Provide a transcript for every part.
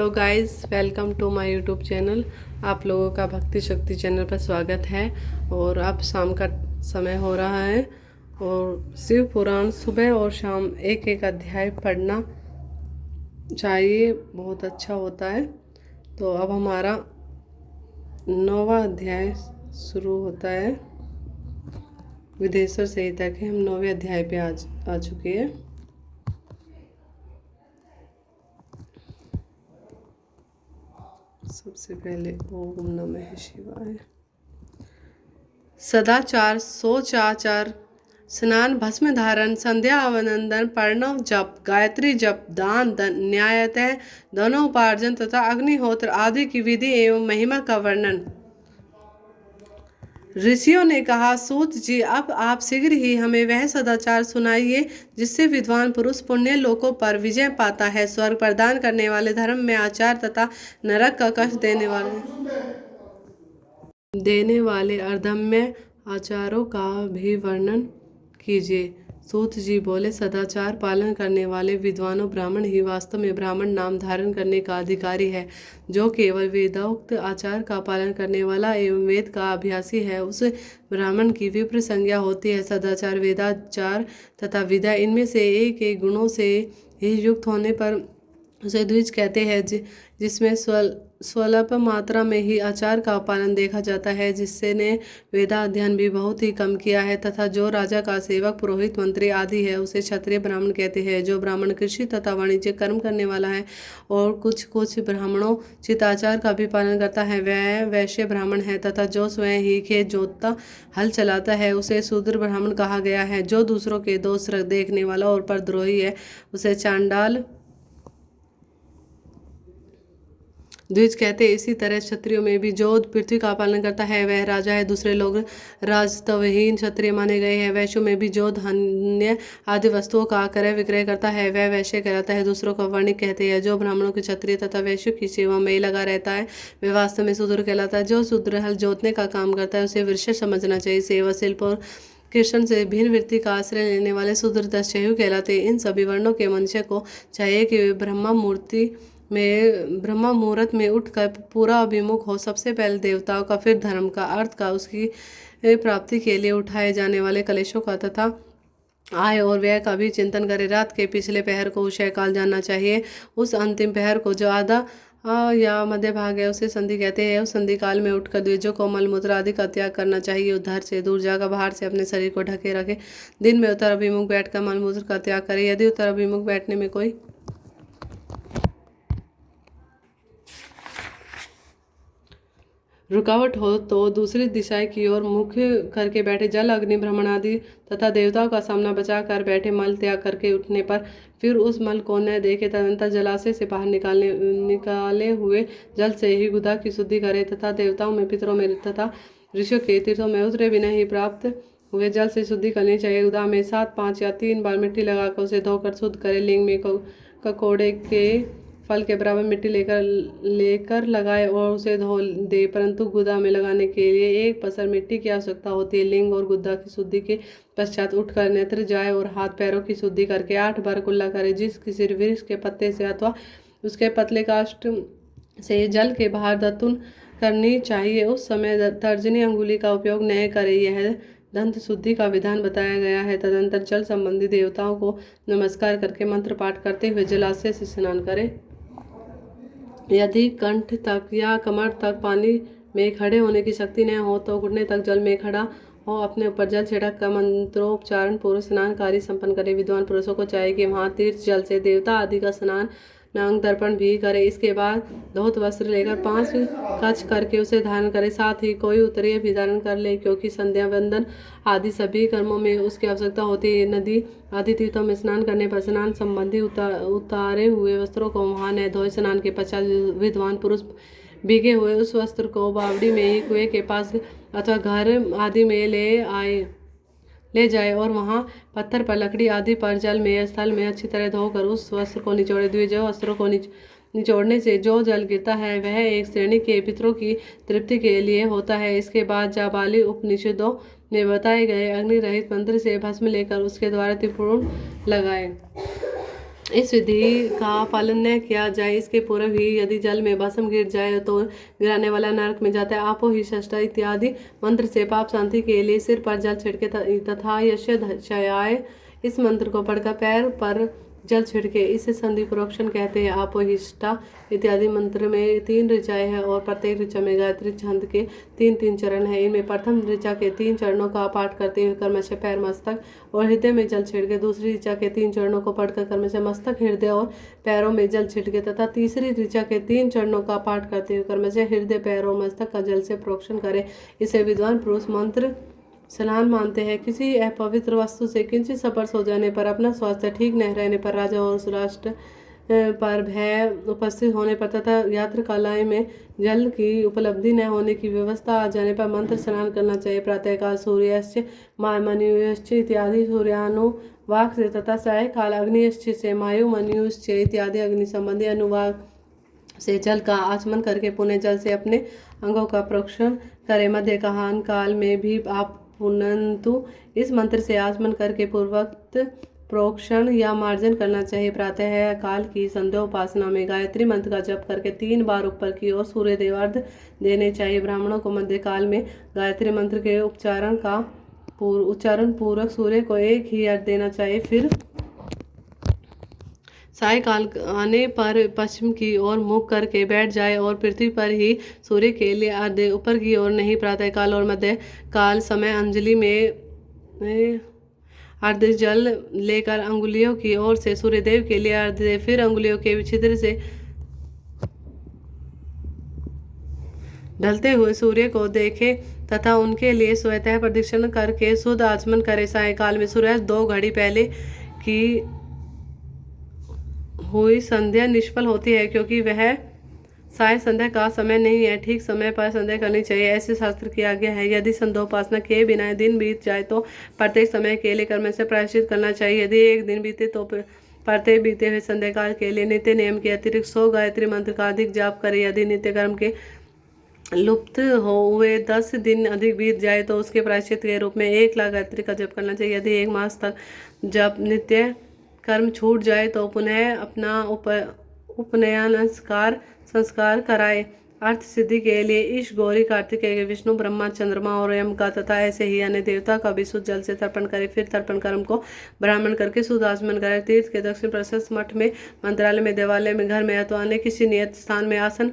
Hello guys, welcome to my YouTube channel. आप लोगों का भक्ति शक्ति चैनल पर स्वागत है। और अब शाम का समय हो रहा है और शिव पुराण सुबह और शाम एक एक अध्याय पढ़ना चाहिए, बहुत अच्छा होता है। तो अब हमारा 9वां अध्याय शुरू होता है। विदेश्वर संहिता के हम 9वें अध्याय पे आ चुके हैं। सबसे पहले ओम नमः शिवाय। सदाचार, शौचाचार, स्नान, भस्म धारण, संध्या अवनंदन, प्रणव जप, गायत्री जप, दान, न्यायतः धनोपार्जन तथा अग्निहोत्र आदि की विधि एवं महिमा का वर्णन। ऋषियों ने कहा, सूत जी, अब आप शीघ्र ही हमें वह सदाचार सुनाइए जिससे विद्वान पुरुष पुण्य लोकों पर विजय पाता है, स्वर्ग प्रदान करने वाले धर्म में आचार तथा नरक का कष्ट देने वाले अधर्म्य आचारों का भी वर्णन कीजिए। सूत जी बोले, सदाचार पालन करने वाले विद्वानों ब्राह्मण ही वास्तव में ब्राह्मण नाम धारण करने का अधिकारी है। जो केवल वेदोक्त आचार का पालन करने वाला एवं वेद का अभ्यासी है, उस ब्राह्मण की विप्र संज्ञा होती है। सदाचार, वेदाचार तथा विद्या, इनमें से एक एक गुणों से ही युक्त होने पर उसे द्विज कहते हैं, जिसमें स्वल्प मात्रा में ही आचार का पालन देखा जाता है, जिससे ने वेदाध्ययन भी बहुत ही कम किया है। तथा जो राजा का सेवक, पुरोहित, मंत्री आदि है, उसे क्षत्रिय ब्राह्मण कहते हैं। जो ब्राह्मण कृषि तथा वाणिज्य कर्म करने वाला है और कुछ ब्राह्मणों चिताचार का भी पालन करता है, वह वैश्य ब्राह्मण है। तथा जो स्वयं ही खेत जोतता, हल चलाता है, उसे शूद्र ब्राह्मण कहा गया है। जो दूसरों के दोष देखने वाला और परद्रोही है, उसे चांडाल द्विज कहते। इसी तरह क्षत्रियों में भी जो पृथ्वी का पालन करता है, वह राजा है। दूसरे लोग राजत्वहीन क्षत्रिय माने गए हैं। वैश्यों में भी जो धान्य आदि वस्तुओं का क्रय विक्रय करता है, वह वैश्य कहलाता है। दूसरों को वर्णिक कहते हैं। जो ब्राह्मणों की, क्षत्रिय तथा वैश्यों की सेवा में लगा रहता है, वह वास्तव में शूद्र कहलाता है। जो शूद्र हल जोतने का काम करता है, उसे वृश्य समझना चाहिए। सेवा, शिल्प और कृष्ण से भिन्न वृत्ति का आश्रय लेने वाले शूद्र दस्यु कहलाते। इन सभी वर्णों के मनुष्य को चाहिए कि वे ब्रह्म मुहूर्त में उठकर पूरा अभिमुख हो। सबसे पहले देवताओं का, फिर धर्म का, अर्थ का, उसकी प्राप्ति के लिए उठाए जाने वाले कलेशों का तथा आय और व्यय का भी चिंतन करे। रात के पिछले पहर को उषय काल जानना चाहिए। उस अंतिम पहर को, जो आधा या मध्य भाग है, उसे संधि कहते हैं। उस संधि काल में उठकर द्विजों को मल मूत्र आदि का त्याग करना चाहिए। उधर से दूर जाकर बाहर से अपने शरीर को ढके रखे। दिन में उत्तर अभिमुख बैठकर मल मूत्र का त्याग करे। यदि उत्तर अभिमुख बैठने में कोई रुकावट हो तो दूसरी दिशा की ओर मुख करके बैठे। जल, अग्नि, ब्राह्मण आदि तथा देवताओं का सामना बचा कर बैठे। मल त्याग करके उठने पर फिर उस मल को न देखे। तदनंतर जलाशय से बाहर निकाले हुए जल से ही गुदा की शुद्धि करे तथा देवताओं में, पितरों में तथा ऋषियों के तीर्थों में उतरे बिना ही प्राप्त हुए जल से शुद्धि करनी चाहिए। गुदा में 7, 5 या 3 बार मिट्टी लगाकर उसे धोकर शुद्ध करे। लिंग में ककोड़े के फल के बराबर मिट्टी लेकर लगाए और उसे धो दे, परंतु गुदा में लगाने के लिए एक पसर मिट्टी की आवश्यकता होती है। लिंग और गुदा की शुद्धि के पश्चात उठकर नेत्र, जाए और हाथ पैरों की शुद्धि करके 8 बार कुल्ला करे। जिस किसी वृक्ष के पत्ते से अथवा उसके पतले काष्ठ से जल के बाहर दतुन करनी चाहिए, उस समय तर्जनी अंगुली का उपयोग न करे। यह दंत शुद्धि का विधान बताया गया है। तदंतर जल संबंधी देवताओं को नमस्कार करके मंत्र पाठ करते हुए जलाशय से स्नान करे। यदि कंठ तक या कमर तक पानी में खड़े होने की शक्ति न हो तो घुटने तक जल में खड़ा हो अपने ऊपर जल छिड़क कर मंत्रोपचारण पूर्व स्नान कार्य संपन्न करे। विद्वान पुरुषों को चाहिए कि वहाँ तीर्थ जल से देवता आदि का स्नान, नांग दर्पण भी करे। इसके बाद धोत वस्त्र लेकर 5 कच करके उसे धारण करे। साथ ही कोई उत्तरीय भी धारण कर ले, क्योंकि संध्या वंदन आदि सभी कर्मों में उसकी आवश्यकता होती है। नदी आदि तीर्थों में स्नान करने पर स्नान संबंधी उतारे हुए वस्त्रों को वहाँ न धोए। स्नान के पश्चात विद्वान पुरुष भीगे हुए उस वस्त्र को बावड़ी में ही कुएं के पास अथवा घर आदि में ले जाए और वहाँ पत्थर पर, लकड़ी आदि पर, जल में, स्थल में अच्छी तरह धोकर उस वस्त्र को निचोड़े। द्विजों वस्त्रों को निचोड़ने से जो जल गिरता है, वह एक श्रेणी के पितरों की तृप्ति के लिए होता है। इसके बाद जाबाली उपनिषदों में बताए गए अग्नि रहित मंत्र से भस्म लेकर उसके द्वारा त्रिपुण लगाए। इस विधि का पालन न किया जाए इसके पूर्व ही यदि जल में भस्म गिर जाए तो गिराने वाला नरक में जाता है। आपो ही षष्ठ इत्यादि मंत्र से पाप शांति के लिए सिर पर जल छिड़के तथा यश धर्षयाय इस मंत्र को पढ़कर पैर पर जल छिड़के इसे संधि प्रोक्षण कहते हैं। आपोहिष्टा इत्यादि मंत्र में 3 ऋचाएँ हैं और प्रत्येक ऋचा में गायत्री छंद के 3-3 चरण हैं। इनमें प्रथम ऋचा के 3 चरणों का पाठ करते हुए क्रमशः पैर, मस्तक और हृदय में जल छिड़के, दूसरी ऋचा के 3 चरणों को पढ़कर क्रमशः मस्तक, हृदय और पैरों में जल छिड़के तथा तीसरी ऋचा के 3 चरणों का पाठ करते हुए क्रमशः हृदय, पैर और मस्तक का जल से प्रोक्षण करें। इसे विद्वान पुरुष मंत्र स्नान मानते हैं। किसी अपवित्र वस्तु से किंचित स्पर्श हो जाने पर, अपना स्वास्थ्य ठीक न रहने पर, राजा और राष्ट्र पर भय उपस्थित होने पर तथा यात्रा कलाएं में जल की उपलब्धि न होने की व्यवस्था आ जाने पर मंत्र स्नान करना चाहिए। प्रातःकाल सूर्याश्च मायुमन्युश्च इत्यादि सूर्यानुवाक से तथा सायंकाल अग्निश्च से मायुमन्युश्च इत्यादि अग्नि संबंधी अनुवाक से जल का आचमन करके पुण्य जल से अपने अंगों का प्रोक्षण करें। मध्य कहान काल में भी आप पुनंतु इस मंत्र से आचमन करके पूर्वक्त प्रोक्षण या मार्जन करना चाहिए। प्रातः काल की संध्या उपासना में गायत्री मंत्र का जप करके 3 बार ऊपर की ओर सूर्य देव अर्घ्य देने चाहिए। ब्राह्मणों को मध्य काल में गायत्री मंत्र के उच्चारण पूर्वक सूर्य को एक ही अर्घ्य देना चाहिए। फिर सायकाल आने पर पश्चिम की ओर मुख करके बैठ जाए और पृथ्वी पर ही सूर्य के लिए अर्घ्य, ऊपर की ओर नहीं। प्रातःकाल और मध्य काल समय अंजलि में अर्घ्य जल लेकर अंगुलियों की ओर से सूर्यदेव के लिए अर्घ्य दे, फिर अंगुलियों के छिद्र से ढलते हुए सूर्य को देखे तथा उनके लिए स्वतः प्रदक्षिण करके शुद्ध आचमन करे। सायकाल में सूर्यास्त 2 घड़ी पहले की हुई संध्या निष्फल होती है क्योंकि वह साय संध्या का समय नहीं है। ठीक समय पर संध्या करनी चाहिए, ऐसे शास्त्र की आज्ञा है। यदि संध्योपासना किए बिना दिन बीत जाए तो प्रत्येक समय के लिए कर्म से प्रायश्चित करना चाहिए। यदि एक दिन बीते तो प्रत्येक बीते हुए संध्या काल के लिए नित्य नियम के अतिरिक्त 100 गायत्री मंत्र का अधिक जाप करे। यदि नित्य कर्म के लुप्त हो हुए 10 दिन अधिक बीत जाए तो उसके प्रायश्चित के रूप में 1 लाख गायत्री का जप करना चाहिए। यदि 1 मास तक जब नित्य कर्म छूट जाए तो पुनः अपना उपनयन संस्कार कराए। अर्थ सिद्धि के लिए ईश, गौरी, कार्तिकेय, विष्णु, ब्रह्मा, चंद्रमा और यम का तथा ऐसे ही अन्य देवता का भी शुद्ध जल से तर्पण करे। फिर तर्पण कर्म को ब्राह्मण करके शुद्ध आचमन करे। तीर्थ के दक्षिण प्रशस्त मठ में, मंत्रालय में, देवालय में, घर में अथवा अन्य किसी नियत स्थान में आसन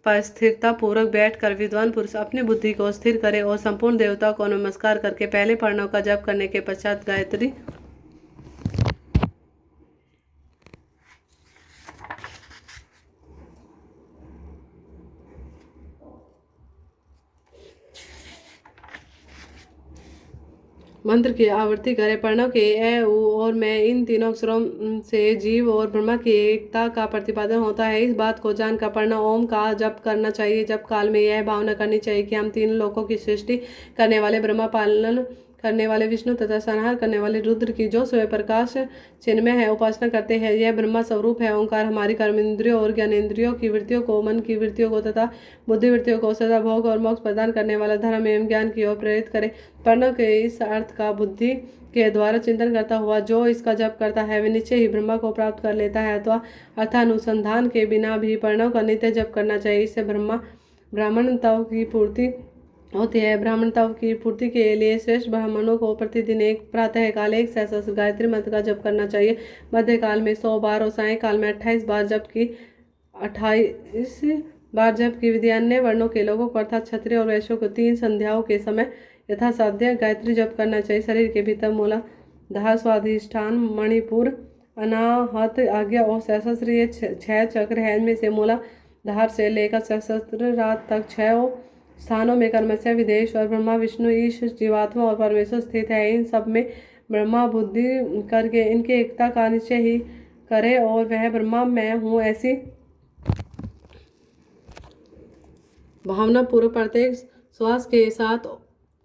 पर स्थिरता पूर्वक बैठकर विद्वान पुरुष अपनी बुद्धि को स्थिर करे और संपूर्ण देवता को नमस्कार करके पहले प्रणव का जप करने के पश्चात गायत्री मंत्र की आवृत्ति करें। प्रणव के ए, उ और मैं इन तीनों अक्षरों से जीव और ब्रह्मा की एकता का प्रतिपादन होता है। इस बात को जानकर प्रणव ओम का जप करना चाहिए। जप काल में यह भावना करनी चाहिए कि हम 3 लोकों की सृष्टि करने वाले ब्रह्मा, पालन करने वाले विष्णु तथा संहार करने वाले रुद्र की जो स्वयं प्रकाश चिन्मय है उपासना करते हैं। यह ब्रह्मा स्वरूप है। ओंकार हमारी कर्मेंद्रियों और ज्ञानेंद्रियों की वृत्तियों को, मन की वृत्तियों को तथा बुद्धि वृत्तियों को सदा भोग और मोक्ष प्रदान करने वाला धर्म एवं ज्ञान की ओर प्रेरित करे। प्रणव के इस अर्थ का बुद्धि के द्वारा चिंतन करता हुआ जो इसका जप करता है वह निश्चय ही ब्रह्मा को प्राप्त कर लेता है। अथवा अर्थानुसंधान के बिना भी प्रणव का नित्य जप करना चाहिए। इससे ब्राह्मणताओं की पूर्ति होती है। ब्राह्मणताओं की पूर्ति के लिए श्रेष्ठ ब्राह्मणों को प्रतिदिन प्रातः काल 1 सहस्त्र गायत्री मंत्र का जप करना चाहिए। मध्यकाल में 100 बार और सायंकाल में 28 बार जप की विधि अन्य वर्णों के लोगों को अर्थात क्षत्रिय और वैश्यों को 3 संध्याओं के समय यथासाध्य गायत्री जप करना चाहिए। शरीर के भीतर मूलाधार, स्वाधिष्ठान, मणिपुर, अनाहत, आज्ञा और सहस्त्र ये 6 चक्र है। इनमें से मूलाधार से लेकर सहस्त्र रात तक 6 स्थानों में कर्मस्य विदेश और ब्रह्मा, विष्णु, ईश, जीवात्मा और परमेश्वर स्थित है। इन सब में ब्रह्मा बुद्धि करके इनके एकता का निश्चय ही करे और वह ब्रह्मा मैं हूँ ऐसी भावना पूर्व प्रत्येक श्वास के साथ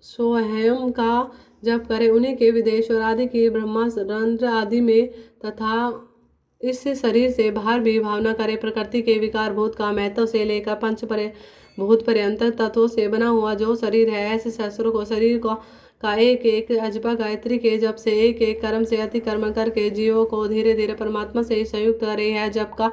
सोहम का जप करे। उन्हीं के विदेश और आदि की ब्रह्मारंध्र आदि में तथा इस शरीर से बाहर भी भावना करे। प्रकृति के विकार भूत का महत्व से लेकर पंच भूत पर्यंत तत्वों से बना हुआ जो शरीर है, ऐसे शस्त्रों को शरीर को का एक एक अजबा गायत्री के जप से एक एक कर्म से अतिक्रमण करके जीवों को धीरे धीरे परमात्मा से संयुक्त करे। यह जप का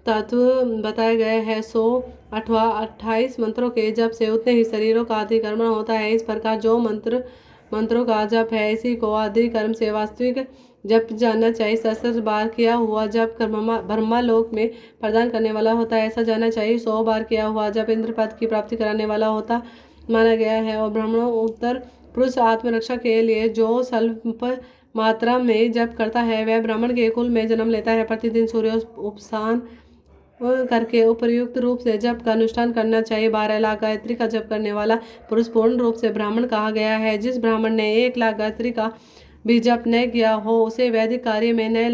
तत्व बताया गया है। 128 मंत्रों के जप से उतने ही शरीरों का अतिक्रमण होता है। इस प्रकार जो मंत्रों का जप है, इसी को अधिकर्म से वास्तविक जप जानना चाहिए। 67 बार किया हुआ जप ब्रह्मा लोक में प्रदान करने वाला होता है, ऐसा जानना चाहिए। 100 बार किया हुआ जप इंद्र पद की प्राप्ति कराने वाला होता माना गया है। और ब्राह्मणों उत्तर पुरुष आत्मरक्षा के लिए जो स्वल्प मात्रा में जप करता है, वह ब्राह्मण के कुल में जन्म लेता है। प्रतिदिन सूर्य उपसान करके उपयुक्त रूप से जप का अनुष्ठान करना चाहिए। 12 लाख गायत्री का जप करने वाला पुरुष पूर्ण रूप से ब्राह्मण कहा गया है। जिस ब्राह्मण ने 1 लाख गायत्री का भी जप न किया हो, उसे वैदिक कार्य में न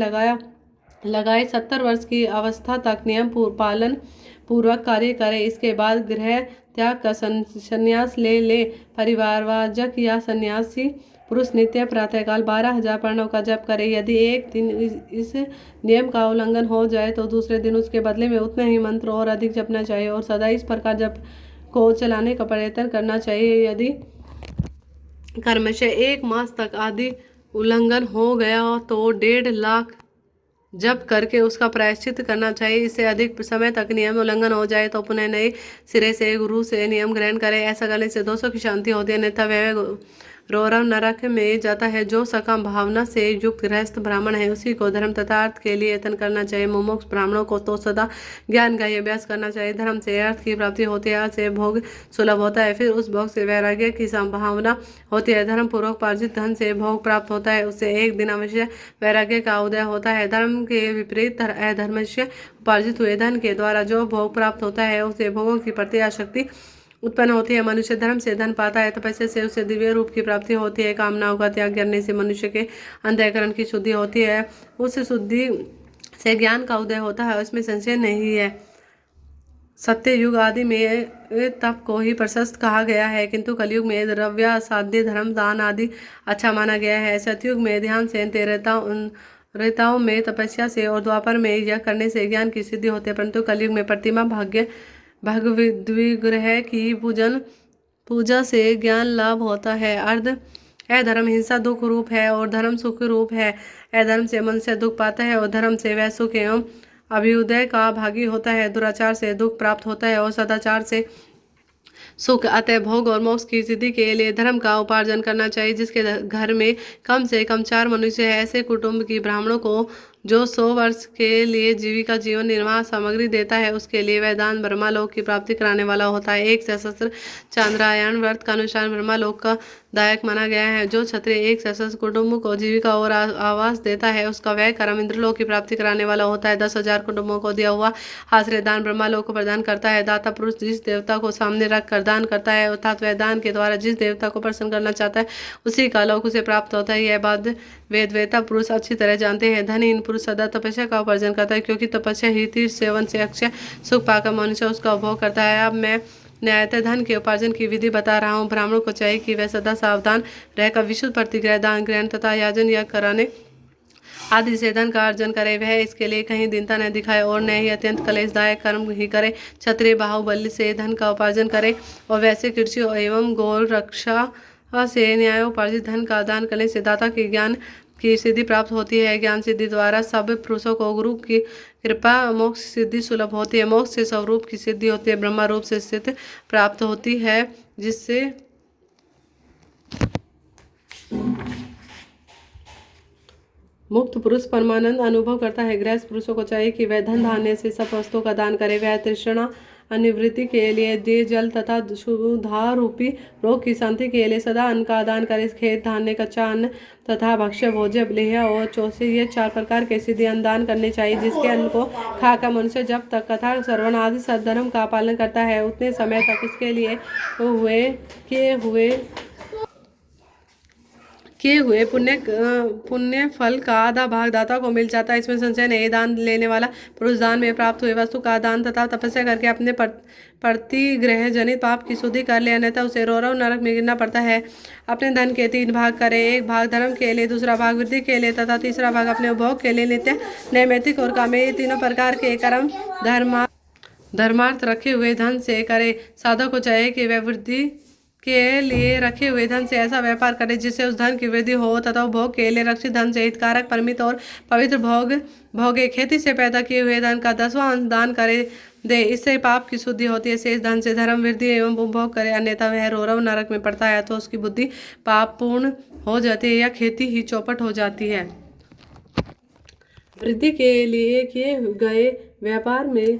लगाए 70 वर्ष की अवस्था तक नियम पालन पूर्वक कार्य करे। इसके बाद गृह त्याग का संन्यास ले परिवारवाचक या सन्यासी पुरुष नित्य प्रातःकाल 12,000 प्रणव का जप करे। यदि एक दिन इस नियम का उल्लंघन हो जाए तो दूसरे दिन उसके बदले में उतने ही मंत्र और अधिक जपना चाहिए और सदा इस प्रकार जप को चलाने का प्रयत्न करना चाहिए। यदि क्रमशः 1 मास तक आदि उल्लंघन हो गया तो 1.5 लाख जप करके उसका प्रायश्चित करना चाहिए। इससे अधिक समय तक नियम उल्लंघन हो जाए तो पुनः नए सिरे से गुरु से नियम ग्रहण करे। ऐसा करने से दोषों की शांति होती है, अन्यथा वह रौरव नरक में जाता है। जो सकाम भावना से युक्त गृहस्थ ब्राह्मण है, उसी को धर्म तथा अर्थ के लिए यत्न करना चाहिए। मुमुक्ष ब्राह्मणों को तो सदा ज्ञान का ही अभ्यास करना चाहिए। धर्म से अर्थ की प्राप्ति होती है, अर्थ से भोग सुलभ होता है, फिर उस भोग से वैराग्य की संभावना होती है। धर्म पूर्वक उपार्जित धन से भोग प्राप्त होता है, उससे एक दिन अवश्य वैराग्य का उदय होता है। धर्म के विपरीत अधर्म से उपार्जित हुए धन के द्वारा जो भोग प्राप्त होता है, उसे भोगों की प्रति आसक्ति उत्पन्न होती है। मनुष्य धर्म से धन पाता है, तपस्या से उसे दिव्य रूप की प्राप्ति होती है। कामनाओं का त्याग करने से मनुष्य के अंतःकरण की शुद्धि होती है, उस शुद्धि से ज्ञान का उदय होता है, उसमें संशय नहीं है। सत्य युग आदि में तप को ही प्रशस्त कहा गया है, किंतु कलयुग में द्रव्य साध्य धर्म दान आदि अच्छा माना गया है। सतयुग में ध्यान से रेताओं में तपस्या से और द्वापर में यह करने से ज्ञान की सिद्धि होती है, परंतु कलयुग में प्रतिमा भगविद्विग्रह की पूजा से ज्ञान लाभ होता है। अधर्म हिंसा दुख रूप है और धर्म सुख रूप है। अधर्म से मनुष्य दुख पाता है और धर्म से वह सुख एवं अभ्युदय का भागी होता है। दुराचार से दुख प्राप्त होता है और सदाचार से सुख। अतः भोग और मोक्ष की सिद्धि के लिए धर्म का उपार्जन करना चाहिए। जिसके घर में कम से कम 4 मनुष्य है, ऐसे कुटुंब की ब्राह्मणों को जो 100 वर्ष के लिए जीविका जीवन निर्वाह सामग्री देता है, उसके लिए वह दान ब्रह्मालोक की प्राप्ति कराने वाला होता है। 1 सहस्त्र चांद्रायण व्रत का अनुसार ब्रह्मालोक का दायक माना गया है। जो क्षत्रिय 1 सहस्त्र कुटुंब को जीविका और आवास देता है, उसका वह कर्म इंद्रलोक की प्राप्ति कराने वाला होता है। 10,000 कुटुंबों को दिया हुआ आश्रय दान ब्रह्मालोक को प्रदान करता है। दाता पुरुष जिस देवता को सामने रख कर दान करता है, अर्थात वह दान के द्वारा जिस देवता को प्रसन्न करना चाहता है, उसी का लोक उसे प्राप्त होता है। यह बात वेदवेता पुरुष अच्छी तरह जानते हैं। धनहीन पुरुष सदा तपस्या का उपार्जन करता है, क्योंकि तपस्या ही तीर्थ सेवन से अक्षय सुख पाकर मनुष्य उसका उपभोग करता है। अब मैं न्यायतः धन के उपार्जन की विधि बता रहा हूँ। ब्राह्मणों को चाहिए कि वह सदा सावधान रहकर विशुद्ध प्रतिग्रह दान ग्रहण तथा याजन या कराने आदि से धन का अर्जन करे। वह इसके लिए कहीं दीनता न दिखाए और न ही अत्यंत कलेशदायक कर्म ही करे। क्षत्रिय बाहुबल्य से धन का उपार्जन करे और वैसे कृषि एवं गौ रक्षा से न्यायोपार्जित धन का दान करने से दाता के ज्ञान की सिद्धि प्राप्त होती है। ज्ञान सिद्धि द्वारा सब पुरुषों को गुरु की कृपा मोक्ष सिद्धि सुलभ होती है। मोक्ष से स्वरूप की सिद्धि होती है, ब्रह्मा रूप से स्थिति प्राप्त होती है, जिससे मुक्त पुरुष परमानंद अनुभव करता है। गृहस्थ पुरुषों को चाहिए कि वह धन धान्य से सब वस्तुओं का दान करे। वह तृष्णा अनिवृत्ति के लिए दिए जल तथा क्षुधा रूपी रोग की शांति के लिए सदा अन्न का दान करे। खेत धान्य कच्चा अन्न तथा भक्ष्य भोज्य लेह और चौसे ये 4 प्रकार के सिद्धि अन्न दान करने चाहिए। जिसके अन्न को खाकर मनुष्य जब तक कथा श्रवण आदि सद्धर्म का पालन करता है, उतने समय तक उसके लिए किए हुए पुण्य फल का आधा भाग दाता को मिल जाता है। इसमें संशय नहीं। दान लेने वाला पुरुष दान में प्राप्त हुए वस्तु का दान तथा तपस्या करके अपने प्रतिग्रह जनित पाप की शुद्धि कर ले, अन्यथा उसे रौरव नरक में गिरना पड़ता है। अपने धन के 3 भाग करे। 1 भाग धर्म के लिए, दूसरा भाग वृद्धि के लिए तथा तीसरा भाग अपने उपभोग के लिए। नित्य नैमित्तिक और काम्य ये तीनों प्रकार के कर्म धर्मार्थ रखे हुए धन से करे। साधक को चाहिए कि वह वृद्धि के लिए रखे हुए धन से ऐसा व्यापार करे जिससे उस धन की वृद्धि हो तथा उपभोग के लिए रक्षित धन से हितकारक परमित और पवित्र भोगे। खेती से पैदा किए हुए धन का 10वां अंश दान करे दे, इससे पाप की शुद्धि होती है। शेष धन से धर्म वृद्धि एवं उपभोग करे, अन्यथा वह रौरव नरक में पड़ता है तो उसकी बुद्धि पाप पूर्ण हो जाती है या खेती ही चौपट हो जाती है। वृद्धि के लिए किए गए व्यापार में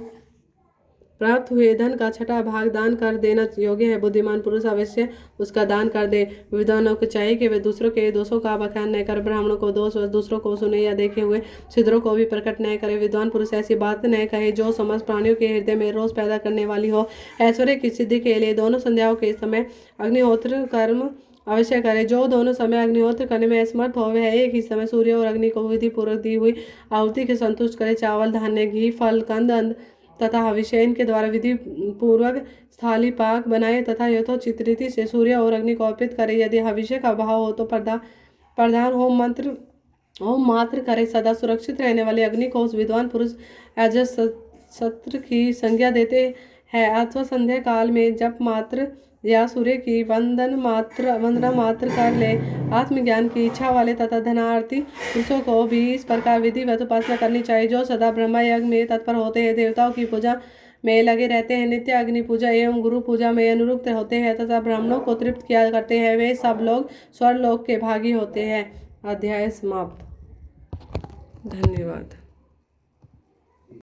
प्राप्त हुए धन का 6वां भाग दान कर देना योग्य है। बुद्धिमान पुरुष अवश्य उसका दान कर दे। विद्वानों को चाहिए कि वे दूसरों के दोषों का बखान न कर, ब्राह्मणों को दोष दूसरों को सुने या देखे हुए छिद्रों को भी प्रकट न करे। विद्वान पुरुष ऐसी बात न कहे जो समस्त प्राणियों के हृदय में रोष पैदा करने वाली हो। ऐश्वर्य की सिद्धि के लिए दोनों संध्याओं के समय अग्निहोत्र कर्म अवश्य करे। जो दोनों समय अग्निहोत्र करने में असमर्थ हो वह एक ही समय सूर्य और अग्नि को विधि पूर्वक दी हुई आहुति के संतुष्ट करे। चावल, धान्य, घी, फल, कंद तथा हविष्य इनके द्वारा विधि पूर्वक स्थाली पाक बनाए तथा यथोचित रीति से सूर्य और अग्नि को अर्पित करे। यदि हविष्य का अभाव हो तो प्रधान होम मात्र करे। सदा सुरक्षित रहने वाली अग्नि को उस विद्वान पुरुष अजस सत्र की संज्ञा देते हैं। अथवा संध्या काल में जप मात्र या सूर्य की वंदना मात्र कर ले। आत्मज्ञान की इच्छा वाले तथा धनार्थी पुरुषों को भी इस प्रकार विधिवत उपासना करनी चाहिए। जो सदा ब्रह्म यज्ञ में तत्पर होते हैं, देवताओं की पूजा में लगे रहते हैं, नित्य अग्नि पूजा एवं गुरु पूजा में अनुरुक्त होते हैं तथा ब्राह्मणों को तृप्त किया करते हैं, वे सब लोग स्वर्लोक के भागी होते हैं। अध्याय समाप्त। धन्यवाद।